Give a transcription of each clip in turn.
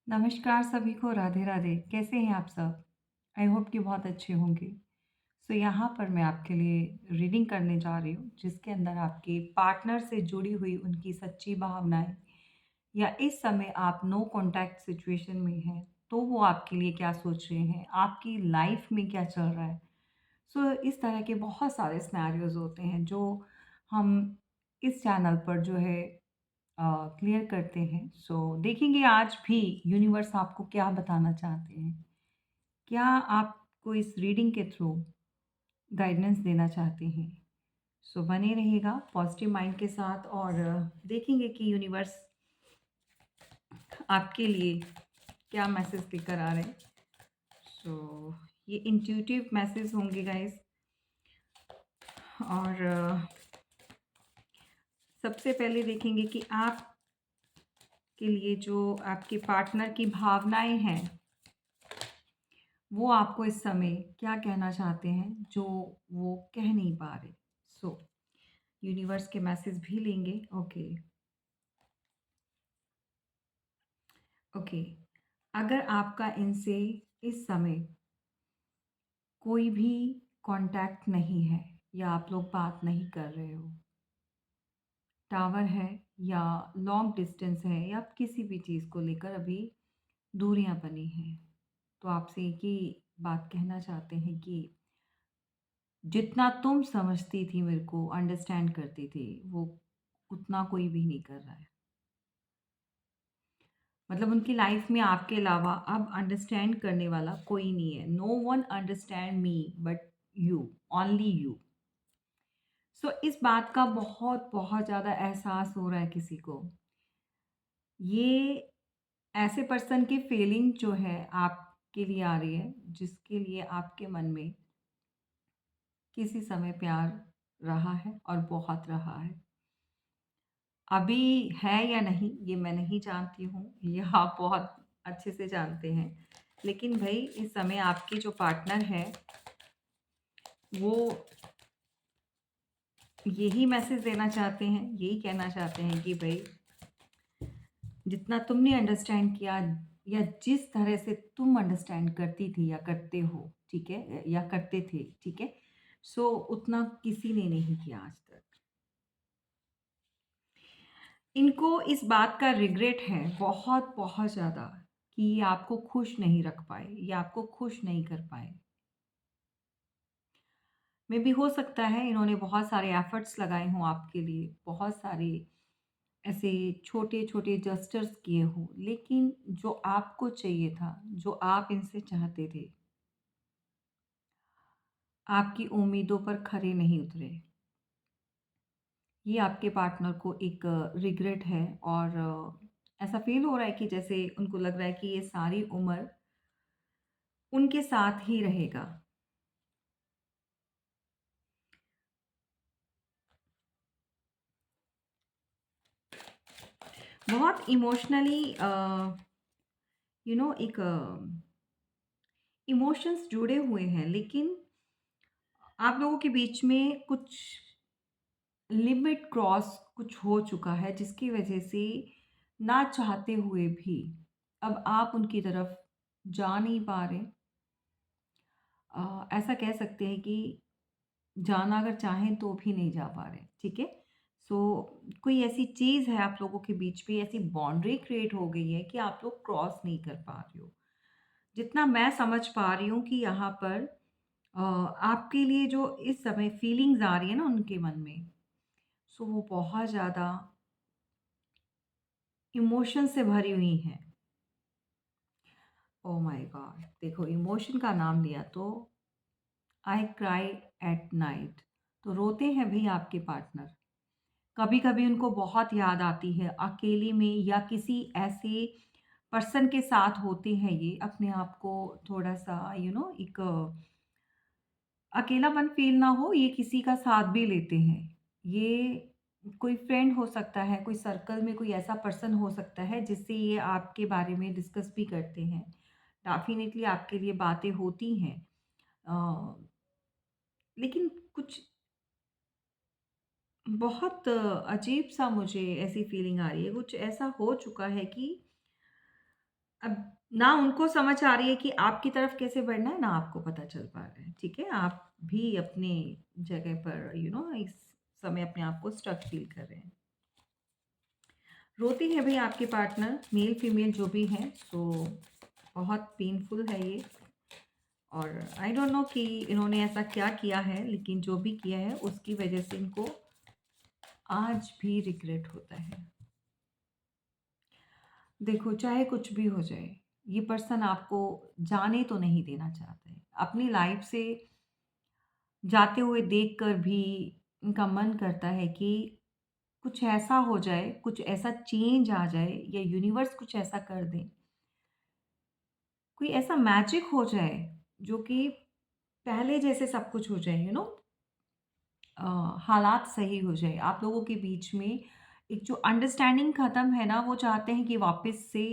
नमस्कार सभी को, राधे राधे। कैसे हैं आप सब? आई होप कि बहुत अच्छे होंगे। यहाँ पर मैं आपके लिए रीडिंग करने जा रही हूँ, जिसके अंदर आपके पार्टनर से जुड़ी हुई उनकी सच्ची भावनाएँ या इस समय आप नो कॉन्टैक्ट सिचुएशन में हैं, तो वो आपके लिए क्या सोच रहे हैं, आपकी लाइफ में क्या चल रहा है। इस तरह के बहुत सारे सिनेरियोज़ होते हैं जो हम इस चैनल पर जो है क्लियर करते हैं। देखेंगे आज भी यूनिवर्स आपको क्या बताना चाहते हैं। क्या आपको इस रीडिंग के थ्रू गाइडेंस देना चाहते हैं? बने रहिएगा पॉजिटिव माइंड के साथ और देखेंगे कि यूनिवर्स आपके लिए क्या मैसेज लेकर आ रहे हैं। ये इंट्यूटिव मैसेज होंगे गाइस। और सबसे पहले देखेंगे कि आप के लिए जो आपके पार्टनर की भावनाएं हैं, वो आपको इस समय क्या कहना चाहते हैं जो वो कह नहीं पा रहे। सो यूनिवर्स के मैसेज भी लेंगे। ओके। ओके। अगर आपका इनसे इस समय कोई भी कांटेक्ट नहीं है या आप लोग बात नहीं कर रहे हो, टावर है या लॉन्ग डिस्टेंस है या आप किसी भी चीज़ को लेकर अभी दूरियां बनी हैं, तो आपसे एक ही बात कहना चाहते हैं कि जितना तुम समझती थी, मेरे को अंडरस्टैंड करती थी, वो उतना कोई भी नहीं कर रहा है। मतलब उनकी लाइफ में आपके अलावा अब अंडरस्टैंड करने वाला कोई नहीं है। No one understand me but you, only you. इस बात का बहुत बहुत ज़्यादा एहसास हो रहा है किसी को। ये ऐसे पर्सन की फीलिंग जो है आपके लिए आ रही है, जिसके लिए आपके मन में किसी समय प्यार रहा है और बहुत रहा है। अभी है या नहीं ये मैं नहीं जानती हूँ, ये आप बहुत अच्छे से जानते हैं। लेकिन भई इस समय आपके जो पार्टनर है, वो यही मैसेज देना चाहते हैं, यही कहना चाहते हैं कि भई जितना तुमने अंडरस्टैंड किया या जिस तरह से तुम अंडरस्टैंड करती थी या करते हो, ठीक है? या करते थे, ठीक है? उतना किसी ने नहीं किया आज तक। इनको इस बात का रिग्रेट है बहुत बहुत ज़्यादा कि ये आपको खुश नहीं रख पाए, ये आपको खुश नहीं कर पाए। मे बी हो सकता है इन्होंने बहुत सारे एफर्ट्स लगाए हों आपके लिए, बहुत सारे ऐसे छोटे-छोटे जेस्चर्स किए हों, लेकिन जो आपको चाहिए था, जो आप इनसे चाहते थे, आपकी उम्मीदों पर खरे नहीं उतरे। ये आपके पार्टनर को एक रिग्रेट है और ऐसा फ़ील हो रहा है कि जैसे उनको लग रहा है कि ये सारी उम्र उनके साथ ही रहेगा। बहुत इमोशनली एक इमोशंस जुड़े हुए हैं, लेकिन आप लोगों के बीच में कुछ लिमिट क्रॉस कुछ हो चुका है, जिसकी वजह से ना चाहते हुए भी अब आप उनकी तरफ जा नहीं पा रहे। ऐसा कह सकते हैं कि जाना अगर चाहें तो भी नहीं जा पा रहे, ठीक है? सो कोई ऐसी चीज़ है आप लोगों के बीच में, ऐसी बाउंड्री क्रिएट हो गई है कि आप लोग क्रॉस नहीं कर पा रहे हो। जितना मैं समझ पा रही हूँ कि यहाँ पर आपके लिए जो इस समय फीलिंग्स आ रही है ना उनके मन में, वो बहुत ज़्यादा इमोशन से भरी हुई हैं। Oh my God! देखो, इमोशन का नाम लिया तो आई क्राई एट नाइट, तो रोते हैं भई आपके पार्टनर। कभी-कभी उनको बहुत याद आती है, अकेले में या किसी ऐसे पर्सन के साथ होते हैं ये, अपने आप को थोड़ा-सा एक अकेलापन फ़ील ना हो, ये किसी का साथ भी लेते हैं। ये कोई फ्रेंड हो सकता है, कोई सर्कल में कोई ऐसा पर्सन हो सकता है जिससे ये आपके बारे में डिस्कस भी करते हैं। डेफ़िनिटली आपके लिए बातें होती हैं। अ, लेकिन कुछ बहुत अजीब-सा मुझे ऐसी फ़ीलिंग आ रही है, कुछ ऐसा हो चुका है कि अब ना उनको समझ आ रही है कि आपकी तरफ कैसे बढ़ना है, ना आपको पता चल पा रहा है, ठीक है? आप भी अपनी जगह पर इस समय अपने आप को स्टक फ़ील कर रहे हैं। रोते हैं भई आपके पार्टनर, मेल फीमेल जो भी हैं, तो बहुत पेनफुल है ये। और आई डोंट नो कि इन्होंने ऐसा क्या किया है, लेकिन जो भी किया है उसकी वजह से इनको आज भी रिग्रेट होता है। देखो, चाहे कुछ भी हो जाए, ये पर्सन आपको जाने तो नहीं देना चाहते। अपनी लाइफ से जाते हुए देखकर भी इनका मन करता है कि कुछ ऐसा हो जाए, कुछ ऐसा चेंज आ जाए या यूनिवर्स कुछ ऐसा कर दे, कोई ऐसा मैजिक हो जाए जो कि पहले जैसे सब कुछ हो जाए, हालात सही हो जाए। आप लोगों के बीच में एक जो अंडरस्टैंडिंग ख़त्म है ना, वो चाहते हैं कि वापस से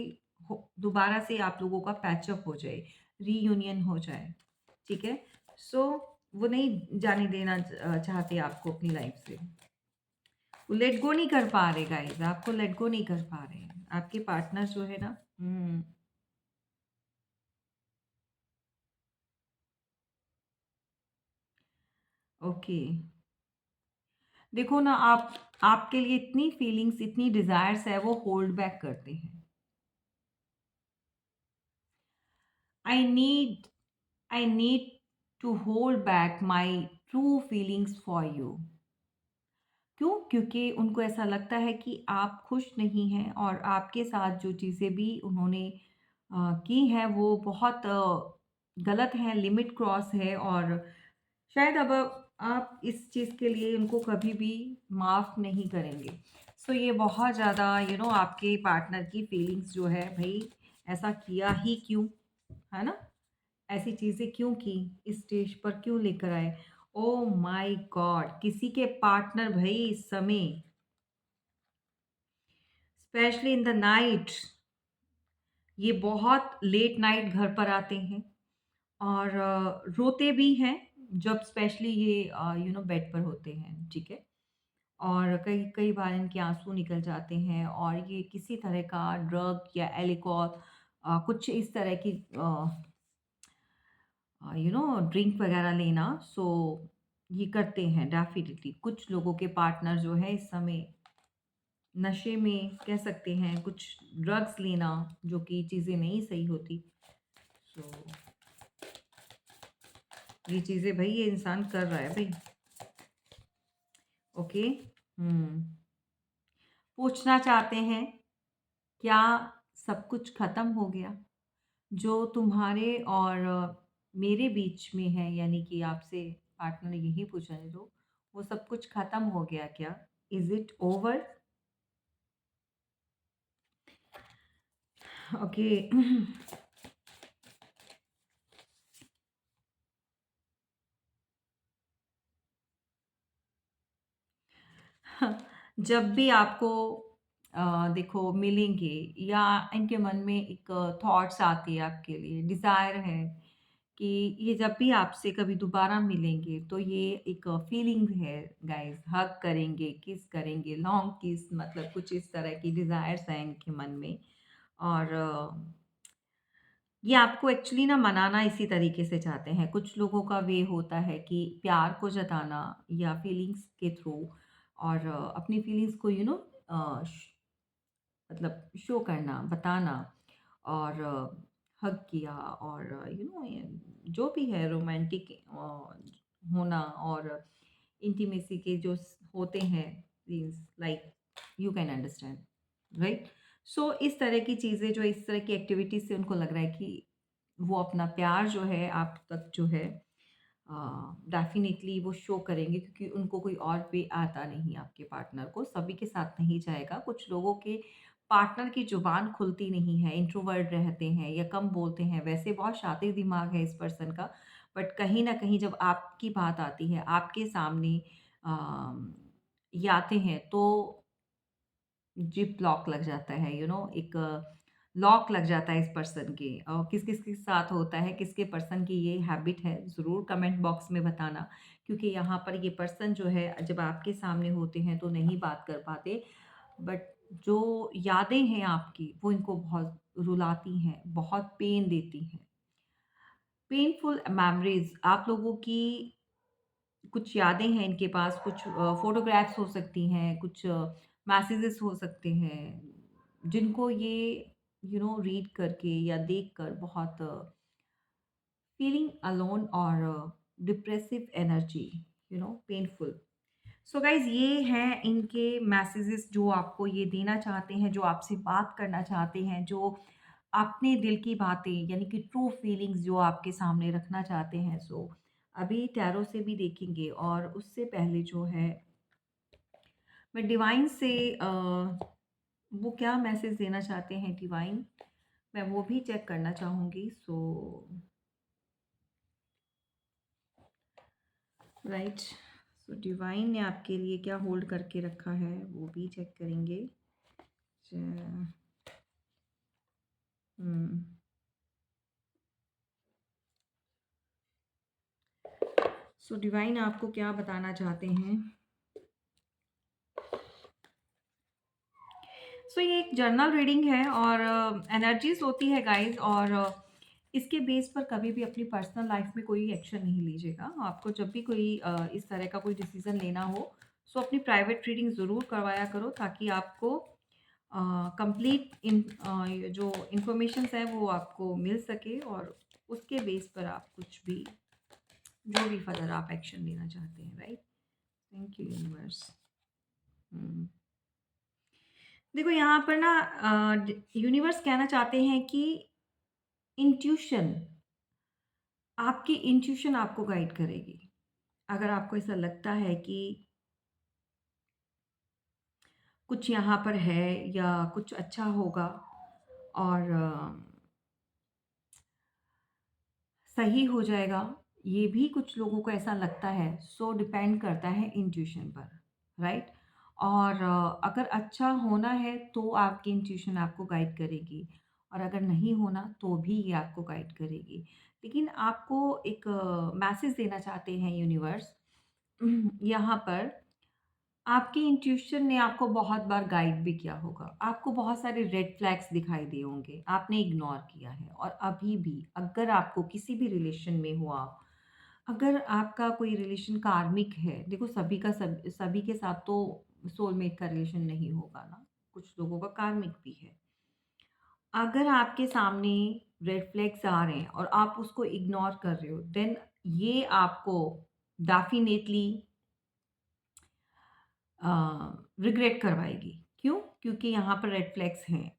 हो, दोबारा से आप लोगों का पैचअप हो जाए, रीयूनियन हो जाए, ठीक है? सो वो नहीं जाने देना चाहते आपको अपनी लाइफ से। वो लेट गो नहीं कर पा रहे गाइस, आपको लेट गो नहीं कर पा रहे हैं। आपके पार्टनर जो है ना, ओके। देखो ना, आप आपके लिए इतनी फीलिंग्स, इतनी डिज़ायर्स है, वो होल्ड बैक करते हैं। I need I need to hold back my true feelings for you. क्यों? क्योंकि उनको ऐसा लगता है कि आप खुश नहीं हैं और आपके साथ जो चीज़ें भी उन्होंने की हैं वो बहुत गलत हैं, लिमिट क्रॉस है। और शायद अब आप इस चीज़ के लिए उनको कभी भी माफ़ नहीं करेंगे। सो ये बहुत ज़्यादा आपके पार्टनर की फीलिंग्स जो है भई, ऐसा किया ही क्यों? है ना? ऐसी चीज़ें क्यों की? इस स्टेज पर क्यों लेकर आए? Oh my God! किसी के पार्टनर भई इस समय, स्पेशली इन द नाइट, ये बहुत लेट नाइट घर पर आते हैं और रोते भी हैं जब स्पेशली ये बेड पर होते हैं, ठीक है? और कई कई बार इनके आँसू निकल जाते हैं और ये किसी तरह का ड्रग या एल्कोहल, कुछ इस तरह की ड्रिंक वगैरह लेना, सो ये करते हैं डेफिनिटली। कुछ लोगों के पार्टनर जो है इस समय नशे में, कह सकते हैं कुछ ड्रग्स लेना, जो कि चीज़ें नहीं सही होती। सो ये चीज़ें भाई ये इंसान कर रहा है भाई। ओके। पूछना चाहते हैं, क्या सब कुछ खत्म हो गया जो तुम्हारे और मेरे बीच में है? यानी कि आपसे पार्टनर ने यही पूछा है, जो वो सब कुछ खत्म हो गया क्या? Is it over? ओके। जब भी आपको देखो मिलेंगे या इनके मन में एक थॉट्स आती है आपके लिए, डिज़ायर है कि ये जब भी आपसे कभी दोबारा मिलेंगे तो ये एक फीलिंग है गाइस, हग करेंगे, किस करेंगे, लॉन्ग किस, मतलब कुछ इस तरह की डिज़ायर्स हैं इनके मन में। और ये आपको एक्चुअली ना मनाना इसी तरीके से चाहते हैं। कुछ लोगों का वे होता है कि प्यार को जताना या फीलिंग्स के थ्रू, और अपनी फीलिंग्स को मतलब शो करना, बताना, और हग किया, और जो भी है रोमांटिक होना, और इंटीमेसी के जो होते हैं scenes, like you can understand, right? So इस तरह की चीज़ें, जो इस तरह की एक्टिविटीज से उनको लग रहा है कि वो अपना प्यार जो है आप तक जो है डेफ़िनेटली वो शो करेंगे, क्योंकि उनको कोई और वे आता नहीं, आपके पार्टनर को सभी के साथ नहीं जाएगा। कुछ लोगों के पार्टनर की ज़ुबान खुलती नहीं है, इंट्रोवर्ट रहते हैं या कम बोलते हैं, वैसे बहुत शातिर दिमाग है इस पर्सन का, बट कहीं न कहीं जब आपकी बात आती है, आपके सामने ये आते हैं, तो जिप लॉक लग जाता है, एक लॉक लग जाता है इस पर्सन के। और किस-किस के साथ होता है, किसके पर्सन की ये हैबिट है, ज़रूर कमेंट बॉक्स में बताना। क्योंकि यहाँ पर ये पर्सन जो है जब आपके सामने होते हैं तो नहीं बात कर पाते, बट जो यादें हैं आपकी, वो इनको बहुत रुलाती हैं, बहुत पेन देती हैं। पेनफुल मेमोरीज़ आप लोगों की कुछ यादें हैं इनके पास, कुछ फ़ोटोग्राफ्स हो सकती हैं, कुछ मैसेजेस हो सकते हैं, जिनको ये रीड करके या देखकर बहुत फीलिंग अलोन और depressive energy, painful. So guys, ये हैं इनके मैसेजेस जो आपको ये देना चाहते हैं, जो आपसे बात करना चाहते हैं, जो अपने दिल की बातें यानी कि ट्रू फीलिंग्स जो आपके सामने रखना चाहते हैं। सो अभी टैरो से भी देखेंगे और उससे पहले जो है मैं डिवाइन से वो क्या मैसेज देना चाहते हैं डिवाइन, मैं वो भी चेक करना चाहूँगी। सो राइट, सो डिवाइन ने आपके लिए क्या होल्ड करके रखा है वो भी चेक करेंगे। च- हम्म सो डिवाइन आपको क्या बताना चाहते हैं। सो ये एक जर्नल रीडिंग है और एनर्जीज होती है गाइस, और इसके बेस पर कभी भी अपनी पर्सनल लाइफ में कोई एक्शन नहीं लीजिएगा। आपको जब भी कोई इस तरह का कोई डिसीजन लेना हो, सो अपनी प्राइवेट रीडिंग ज़रूर करवाया करो, ताकि आपको कंप्लीट जो इंफॉर्मेशंस है वो आपको मिल सके, और उसके बेस पर आप कुछ भी जो भी फर्दर आप एक्शन लेना चाहते हैं। Right, thank you universe. देखो यहाँ पर ना यूनिवर्स कहना चाहते हैं कि इंट्यूशन, आपकी इंट्यूशन आपको गाइड करेगी। अगर आपको ऐसा लगता है कि कुछ यहाँ पर है या कुछ अच्छा होगा और सही हो जाएगा, ये भी कुछ लोगों को ऐसा लगता है। सो डिपेंड करता है इंट्यूशन पर, राइट। और अगर अच्छा होना है तो आपकी इंट्यूशन आपको गाइड करेगी, और अगर नहीं होना तो भी ये आपको गाइड करेगी। लेकिन आपको एक मैसेज देना चाहते हैं यूनिवर्स यहाँ पर। आपकी इंट्यूशन ने आपको बहुत बार गाइड भी किया होगा, आपको बहुत सारे रेड फ्लैग्स दिखाई दिए होंगे, आपने इग्नोर किया है। और अभी भी अगर आपको किसी भी रिलेशन में हुआ, अगर आपका कोई रिलेशन कार्मिक है, देखो सभी के साथ तो सोलमेट का रिलेशन नहीं होगा ना, कुछ लोगों का कार्मिक भी है। अगर आपके सामने रेड फ्लैग्स आ रहे हैं और आप उसको इग्नोर कर रहे हो, देन ये आपको डेफिनेटली रिग्रेट करवाएगी। क्यों? क्योंकि यहाँ पर रेड फ्लैग्स हैं।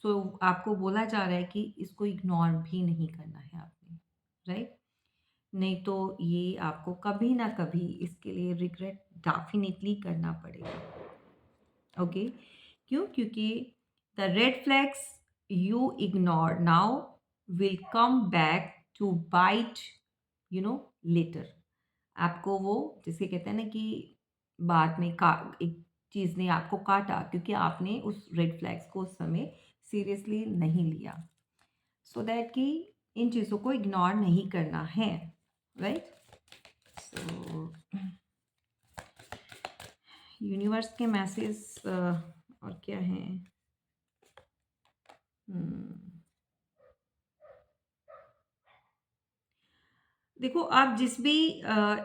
सो आपको बोला जा रहा है कि इसको इग्नोर भी नहीं करना है आपने, राइट? नहीं तो ये आपको कभी ना कभी इसके लिए रिग्रेट डेफिनेटली करना पड़ेगा। ओके? क्यों? क्योंकि the red flags you ignore now will come back to bite later. आपको वो, जिसे कहते हैं ना कि बाद में का एक चीज़ ने आपको काटा, क्योंकि आपने उस रेड फ्लैग्स को उस समय सीरियसली नहीं लिया। सो दैट कि इन चीज़ों को इग्नोर नहीं करना है, राइट। सो यूनिवर्स के मैसेज और क्या हैं। हम्म, देखो, आप जिस भी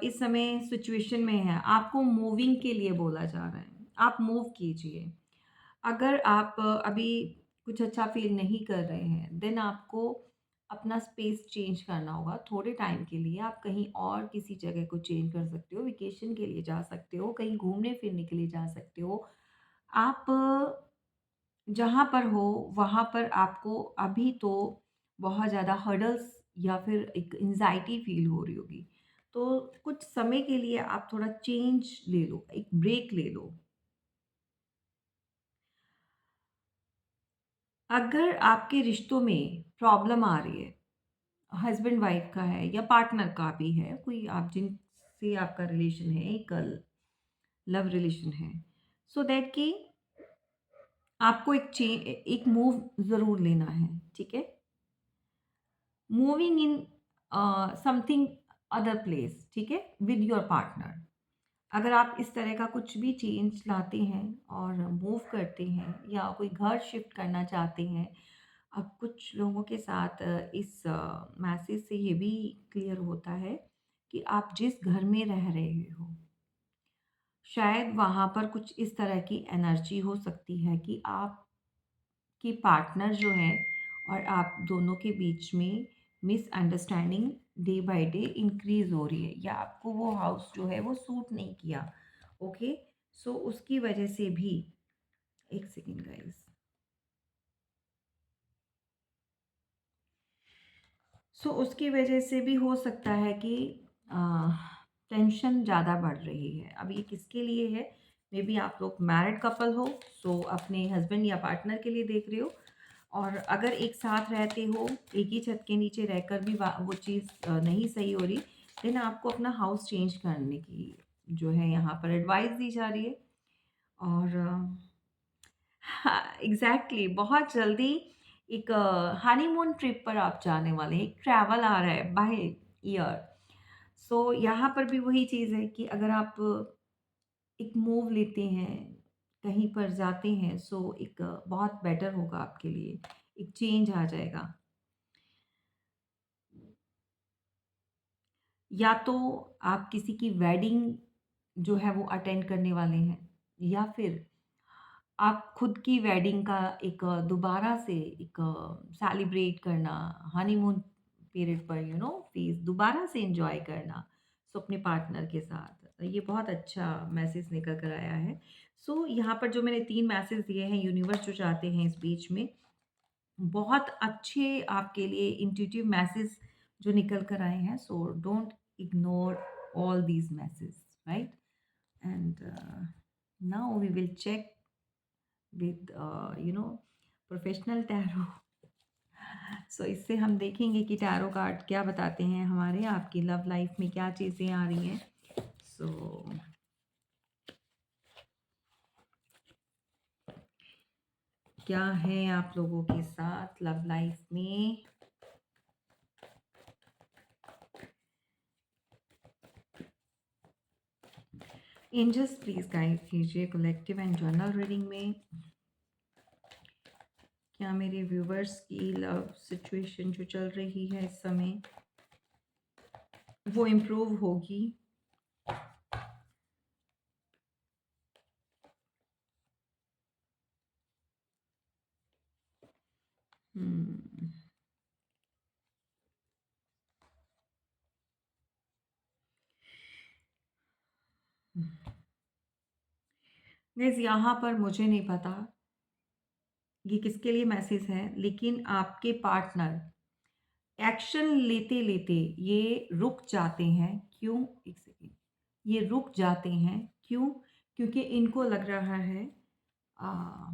इस समय सिचुएशन में हैं, आपको मूविंग के लिए बोला जा रहा है। आप मूव कीजिए। अगर आप अभी कुछ अच्छा फ़ील नहीं कर रहे हैं, देन आपको अपना स्पेस चेंज करना होगा थोड़े टाइम के लिए। आप कहीं और किसी जगह को चेंज कर सकते हो, वेकेशन के लिए जा सकते हो, कहीं घूमने-फिरने के लिए जा सकते हो। आप जहाँ पर हो, वहाँ पर आपको अभी तो बहुत ज़्यादा हर्डल्स या फिर एक एंग्ज़ायटी फ़ील हो रही होगी। तो कुछ समय के लिए आप थोड़ा चेंज ले लो, एक ब्रेक ले लो। अगर आपके रिश्तों में प्रॉब्लम आ रही है, हस्बैंड वाइफ का है या पार्टनर का भी है, कोई आप जिनसे आपका रिलेशन है, एक लव रिलेशन है, सो दैट कि आपको एक मूव ज़रूर लेना है, ठीक है? Moving in something other place, ठीक है? With your partner. अगर आप इस तरह का कुछ भी चेंज लाते हैं और मूव करते हैं या कोई घर शिफ्ट करना चाहते हैं, अब कुछ लोगों के साथ इस मैसेज से ये भी क्लियर होता है कि आप जिस घर में रह रहे हो, शायद वहाँ पर कुछ इस तरह की एनर्जी हो सकती है कि आपकी पार्टनर जो है और आप दोनों के बीच में misunderstanding day by day increase हो रही है, या आपको वो हाउस जो है वो सूट नहीं किया। ओके, सो उसकी वजह से भी, एक सेकेंड गाइस, सो उसकी वजह से भी हो सकता है कि टेंशन ज़्यादा बढ़ रही है। अब ये किसके लिए है? मे बी आप लोग मैरिड कपल हो, सो अपने हस्बैंड या पार्टनर के लिए देख रहे हो। और अगर एक साथ रहते हो, एक ही छत के नीचे रहकर भी वो चीज़ नहीं सही हो रही, देन आपको अपना हाउस चेंज करने की जो है यहाँ पर एडवाइस दी जा रही है। और हाँ, एग्ज़ैक्टली, बहुत जल्दी एक हनीमून ट्रिप पर आप जाने वाले हैं, एक ट्रैवल आ रहा है बाय ईयर। सो यहाँ पर भी वही चीज़ है कि अगर आप एक मूव लेते हैं, कहीं पर जाते हैं, सो एक बहुत बेटर होगा आपके लिए, एक चेंज आ जाएगा। या तो आप किसी की वेडिंग जो है वो अटेंड करने वाले हैं, या फिर आप खुद की वेडिंग का एक दोबारा से एक सेलिब्रेट करना, हनीमून पीरियड पर फेज़ दोबारा से एन्जॉय करना, सो अपने पार्टनर के साथ। ये बहुत अच्छा मैसेज निकल कर आया है। सो यहाँ पर जो मैंने 3 मैसेज दिए हैं, यूनिवर्स जो चाहते हैं इस बीच में, बहुत अच्छे आपके लिए इंट्यूटिव मैसेज जो निकल कर आए हैं। So don't ignore all these message, right? And now we will check with professional tarot. So इससे हम देखेंगे कि टैरो कार्ड क्या बताते हैं, हमारे आपकी लव लाइफ में क्या चीज़ें आ रही हैं। सो क्या है आप लोगों के साथ लव लाइफ में? एंजल्स प्लीज गाइड कीजिए कलेक्टिव एंड जनरल रीडिंग में, क्या मेरे व्यूवर्स की लव सिचुएशन जो चल रही है इस समय वो इम्प्रूव होगी? हम्म। गाइस, यहाँ पर मुझे नहीं पता ये किसके लिए मैसेज है, लेकिन आपके पार्टनर एक्शन लेते लेते ये रुक जाते हैं। क्यों? एक सेकेंड, ये रुक जाते हैं क्यों? क्योंकि इनको लग रहा है, आ,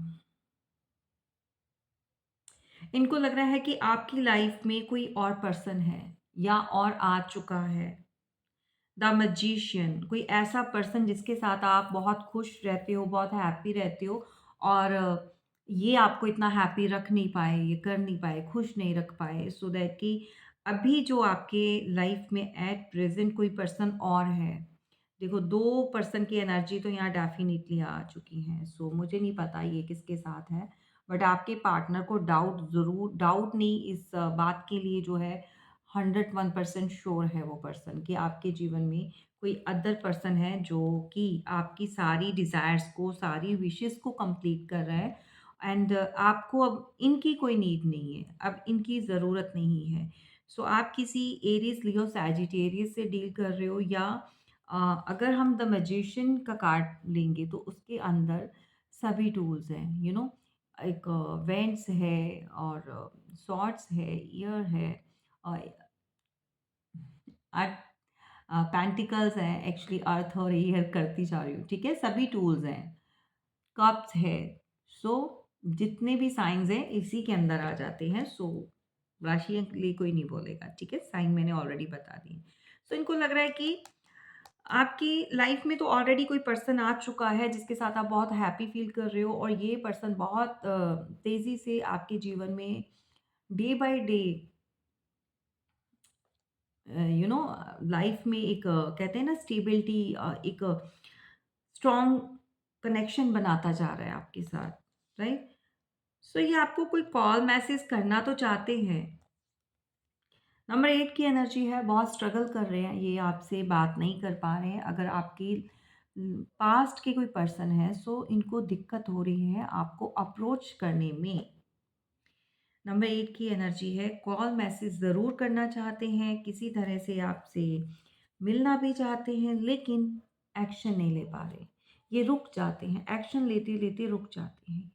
इनको लग रहा है कि आपकी लाइफ में कोई और पर्सन है या और आ चुका है। द मैजिशियन, कोई ऐसा पर्सन जिसके साथ आप बहुत खुश रहते हो, बहुत हैप्पी रहते हो, और ये आपको इतना हैप्पी रख नहीं पाए, ये कर नहीं पाए, खुश नहीं रख पाए, सो दैट कि अभी जो आपके लाइफ में एट प्रेजेंट कोई पर्सन और है। देखो, दो पर्सन की एनर्जी तो यहाँ डेफिनेटली आ चुकी हैं। सो मुझे नहीं पता ये किसके साथ है, बट आपके पार्टनर को डाउट ज़रूर, डाउट नहीं, इस बात के लिए जो है 101% श्योर है वो पर्सन कि आपके जीवन में कोई अदर पर्सन है जो कि आपकी सारी डिज़ायर्स को, सारी विशेस को कंप्लीट कर रहा है। एंड आपको अब इनकी कोई नीड नहीं है, अब इनकी ज़रूरत नहीं है। सो आप किसी एरीज, लियो, सैजिटेरियस से डील कर रहे हो, या अगर हम द मैजिशियन का कार्ड लेंगे तो उसके अंदर सभी टूल्स हैं, एक वेंट्स है, और सॉर्ड्स है, ईयर है, अर्थ, पेंटिकल्स हैं, एक्चुअली अर्थ और एयर करती जा रही हूँ, ठीक है, सभी टूल्स हैं, कप्स है। सो जितने भी साइंस हैं इसी के अंदर आ जाते हैं। सो राशि के लिए कोई नहीं बोलेगा, ठीक है, साइन मैंने ऑलरेडी बता दी। सो इनको लग रहा है कि आपकी लाइफ में तो ऑलरेडी कोई पर्सन आ चुका है जिसके साथ आप बहुत हैप्पी फील कर रहे हो, और ये पर्सन बहुत तेज़ी से आपके जीवन में डे बाय डे लाइफ में एक कहते हैं ना स्टेबिलिटी, एक स्ट्रॉन्ग कनेक्शन बनाता जा रहा है आपके साथ, राइट? सो ये आपको कोई कॉल मैसेज करना तो चाहते हैं। नंबर 8 की एनर्जी है, बहुत स्ट्रगल कर रहे हैं, ये आपसे बात नहीं कर पा रहे हैं। अगर आपके पास्ट के कोई पर्सन है, सो इनको दिक्कत हो रही है आपको अप्रोच करने में। नंबर 8 की एनर्जी है, कॉल मैसेज ज़रूर करना चाहते हैं, किसी तरह से आपसे मिलना भी चाहते हैं, लेकिन एक्शन नहीं ले पा रहे। ये रुक जाते हैं, एक्शन लेते-लेते रुक जाते हैं।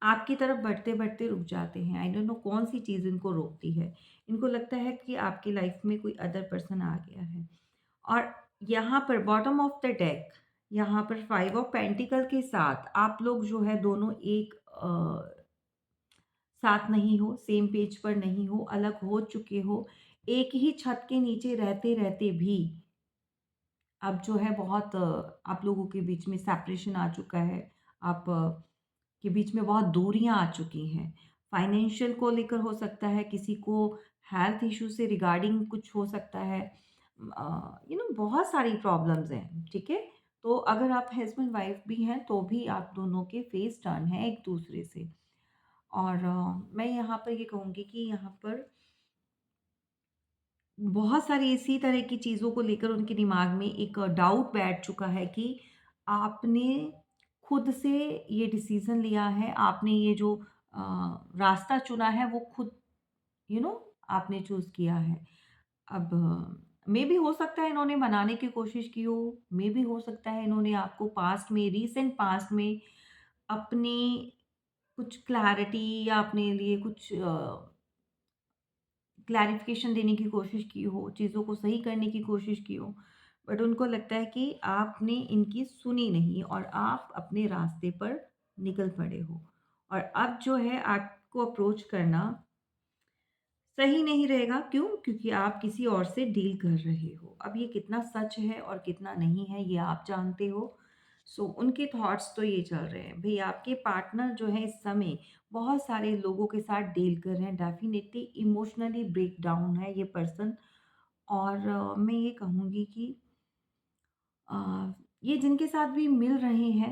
आपकी तरफ बढ़ते-बढ़ते रुक जाते हैं। आई डोंट नो कौन-सी चीज़ इनको रोकती है। इनको लगता है कि आपकी लाइफ़ में कोई अदर पर्सन आ गया है। और यहाँ पर बॉटम ऑफ द डेक, यहाँ पर 5 ऑफ पेंटिकल के साथ आप लोग जो है दोनों एक साथ नहीं हो, सेम पेज पर नहीं हो, अलग हो चुके हो। एक ही छत के नीचे रहते-रहते भी अब जो है बहुत आप लोगों के बीच में सेपरेशन आ चुका है। आप के बीच में बहुत दूरियाँ आ चुकी हैं। फाइनेंशियल को लेकर हो सकता है, किसी को हेल्थ इश्यू से रिगार्डिंग कुछ हो सकता है। बहुत सारी प्रॉब्लम्स हैं, ठीक है? तो अगर आप हस्बैंड वाइफ भी हैं, तो भी आप दोनों के फेस टर्न हैं एक-दूसरे से। और मैं यहाँ पर ये कहूँगी कि यहाँ पर बहुत सारी इसी तरह की चीज़ों को लेकर उनके दिमाग में एक डाउट बैठ चुका है कि आपने खुद से ये डिसीज़न लिया है, आपने ये जो रास्ता चुना है वो खुद यू नो आपने चूज़ किया है। अब मेबी हो सकता है इन्होंने मनाने की कोशिश की हो, मेबी हो सकता है इन्होंने आपको पास्ट में, रीसेंट पास्ट में अपनी कुछ क्लैरिटी या अपने लिए कुछ क्लैरिफ़िकेशन देने की कोशिश की हो, चीज़ों को सही करने की कोशिश की हो, बट उनको लगता है कि आपने इनकी सुनी नहीं और आप अपने रास्ते पर निकल पड़े हो। और अब जो है आपको अप्रोच करना सही नहीं रहेगा, क्यों? क्योंकि आप किसी और से डील कर रहे हो। अब ये कितना सच है और कितना नहीं है, ये आप जानते हो। सो उनके थॉट्स तो ये चल रहे हैं। भई आपके पार्टनर जो है इस समय बहुत सारे लोगों के साथ डील कर रहे हैं। डेफ़िनिटली इमोशनली ब्रेकडाउन है ये पर्सन। और मैं ये कहूँगी कि अ, ये जिनके साथ भी मिल रहे हैं,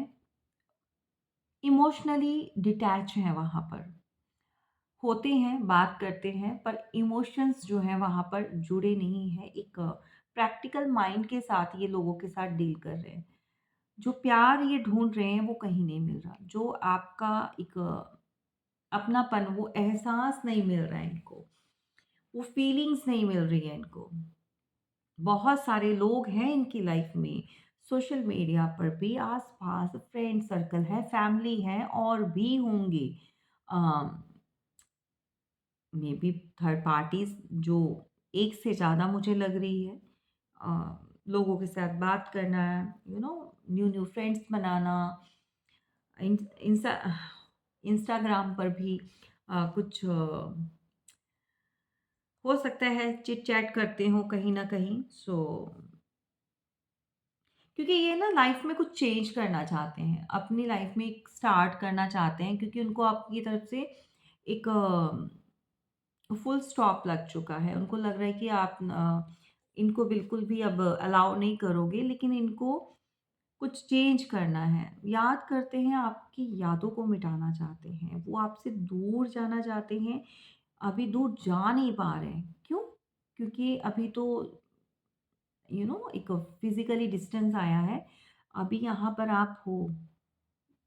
इमोशनली डिटैच हैं वहाँ पर। होते हैं, बात करते हैं, पर इमोशंस जो हैं वहाँ पर जुड़े नहीं हैं। एक प्रैक्टिकल माइंड के साथ ये लोगों के साथ डील कर रहे हैं। जो प्यार ये ढूँढ रहे हैं वो कहीं नहीं मिल रहा। जो आपका एक अपनापन, वो एहसास नहीं मिल रहा है इनको, वो फीलिंग्स नहीं मिल रही है इनको। बहुत सारे लोग हैं इनकी लाइफ में, सोशल मीडिया पर भी, आस-पास फ्रेंड सर्कल है, फैमिली है और भी होंगे। अ मे बी थर्ड पार्टीज़ जो एक से ज़्यादा मुझे लग रही है। लोगों के साथ बात करना, न्यू न्यू फ्रेंड्स बनाना, इन इंस्टा इंस्टाग्राम पर भी कुछ हो सकता है चिट चैट करते हो कहीं न कहीं। सो क्योंकि ये ना लाइफ में कुछ चेंज करना चाहते हैं, अपनी लाइफ में एक स्टार्ट करना चाहते हैं, क्योंकि उनको आपकी तरफ से एक फुल स्टॉप लग चुका है। उनको लग रहा है कि आप इनको बिल्कुल भी अब अलाउ नहीं करोगे, लेकिन इनको कुछ चेंज करना है। याद करते हैं, आपकी यादों को मिटाना चाहते हैं। वो आपसे दूर जाना चाहते हैं, अभी दूर जा नहीं पा रहे हैं। क्यों? क्योंकि अभी तो एक फिज़िकली डिस्टेंस आया है। अभी यहाँ पर आप हो,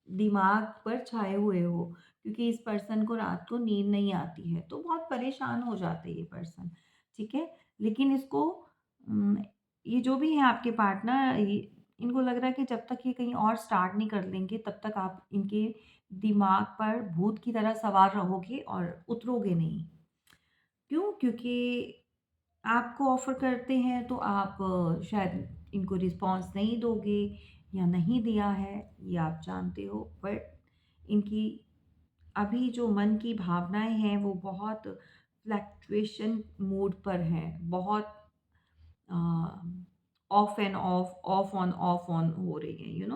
दिमाग पर छाए हुए हो, क्योंकि इस पर्सन को रात को नींद नहीं आती है, तो बहुत परेशान हो जाते हैं ये पर्सन, ठीक है? लेकिन इसको ये जो भी है आपके पार्टनर, ये इनको लग रहा है कि जब तक ये कहीं और स्टार्ट नहीं कर लेंगे, तब तक आप इनके दिमाग पर भूत की तरह सवार रहोगे और उतरोगे नहीं। क्यों? क्योंकि आपको ऑफ़र करते हैं तो आप शायद इनको रिस्पॉन्स नहीं दोगे या नहीं दिया है, ये आप जानते हो। बट इनकी अभी जो मन की भावनाएँ हैं वो बहुत फ्लक्चुएशन मोड पर हैं। बहुत अ, off and off, off on हो रही हैं,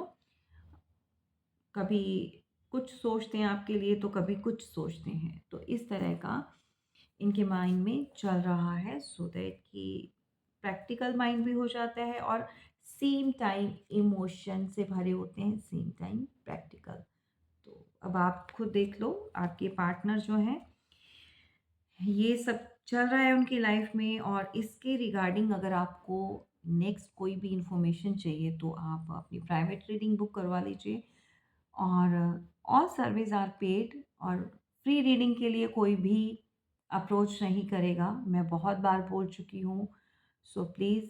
कभी कुछ सोचते हैं आपके लिए तो कभी कुछ सोचते हैं। तो इस तरह का इनके माइंड में चल रहा है, सो दैट कि प्रैक्टिकल माइंड भी हो जाता है और सेम टाइम इमोशन से भरे होते हैं, सेम टाइम प्रैक्टिकल। तो अब आप खुद देख लो, आपके पार्टनर जो हैं, ये सब चल रहा है उनकी लाइफ में, और इसके रिगार्डिंग अगर आपको नेक्स्ट कोई भी इंफॉर्मेशन चाहिए तो आप अपनी प्राइवेट रीडिंग बुक करवा लीजिए। और ऑल सर्विस आर पेड, और फ्री रीडिंग के लिए कोई भी अप्रोच नहीं करेगा, मैं बहुत बार बोल चुकी हूँ। सो प्लीज़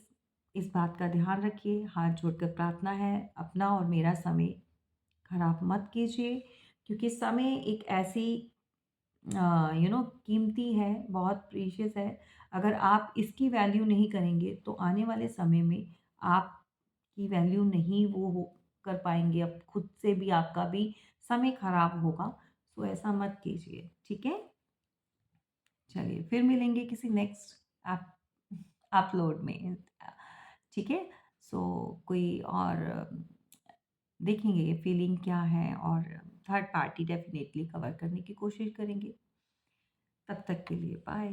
इस बात का ध्यान रखिए, हाथ जोड़कर प्रार्थना है, अपना और मेरा समय खराब मत कीजिए, क्योंकि समय एक ऐसी कीमती है, बहुत प्रीशियस है। अगर आप इसकी वैल्यू नहीं करेंगे तो आने वाले समय में आपकी वैल्यू नहीं वो हो कर पाएँगे, अब खुद से भी आपका भी समय खराब होगा। सो ऐसा मत कीजिए, ठीक है? चलिए फिर मिलेंगे किसी नेक्स्ट आप अपलोड में। ठीक है? सो कोई और देखेंगे ये फीलिंग क्या है, और थर्ड पार्टी डेफ़िनेटली कवर करने की कोशिश करेंगे। तब तक के लिए बाय।